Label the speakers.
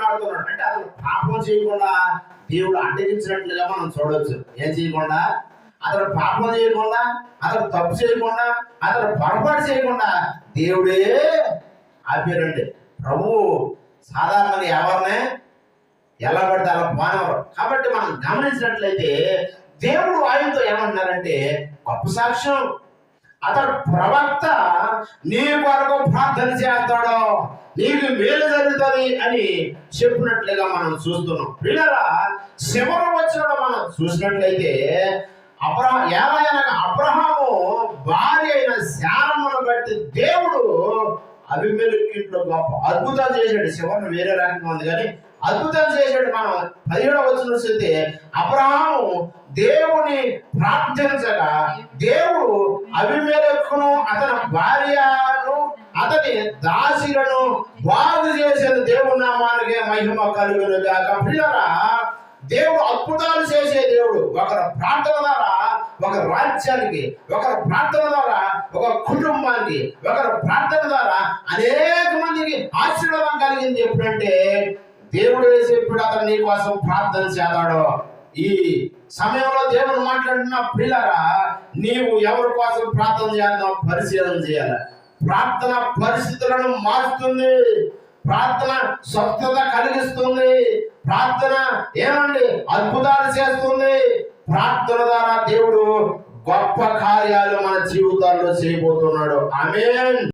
Speaker 1: మాట్లాడుతున్నాడు అంటే అతను పాపం చేయకుండా దేవుడు అడ్డగించినట్లుగా మనం చూడవచ్చు. ఏం చేయకుండా, అతడు పాపం చేయకుండా, అతడు తప్పు చేయకుండా, అతడు పొరపాటు చేయకుండా దేవుడే ఆపారండి. ప్రభువు సాధారణంగా ఎవరినే ఎలా పడితే అలా పోనవరు. కాబట్టి మనం గమనించినట్లయితే దేవుడు ఆయనతో ఏమన్నారంటే గొప్ప సాక్ష్యం, అతడు ప్రవక్త నీ కొరకు ప్రార్థన చేస్తాడు, నీకు మేలు జరుగుతుంది అని చెప్పినట్లుగా మనం చూస్తున్నాం. పిల్లరా, చివరి వచ్చిన మనం చూసినట్లయితే అబ్రహాము భార్య అయిన శారమ్మను బట్టి దేవుడు అబీమెలెకు గొప్ప అద్భుతాలు చేశాడు. చివరిని వేరే రకంగా ఉంది కానీ అద్భుతాలు చేశాడు. మనం 17వ వచనం చూస్తే అబ్రహాము దేవుని ప్రార్థించగా దేవుడు అబీమెలెకును అతని భార్యను అతని దాసిలను బాగు చేసిన దేవుని నామానికి మహిమ కలుగును గాక. పిల్లరా, దేవుడు అద్భుతాలు చేసే దేవుడు. ఒకరి ప్రార్థన ద్వారా ఒక రాజ్యానికి, ఒకరి ప్రార్థన ద్వారా ఒక కుటుంబానికి, ఒకరి ప్రార్థన ద్వారా అనేక మందికి ఆశీర్వాదం కలిగింది. ఎప్పుడంటే దేవుడు చెప్పాడు అతను నీ కోసం ప్రార్థన చేస్తాడు. ఈ సమయంలో దేవుడు మాట్లాడిన పిల్లరా, నీవు ఎవరి కోసం ప్రార్థన చేద్దాం పరిశీలన చేయాలి. ప్రార్థన పరిస్థితులను మారుస్తుంది, ప్రార్థన స్వస్థత కలిగిస్తుంది, ప్రార్థన ఏమండి అద్భుతాలు చేస్తుంది. ప్రార్థన ద్వారా దేవుడు గొప్ప కార్యాలు మన జీవితాల్లో చేయబోతున్నాడు. ఆమేన్.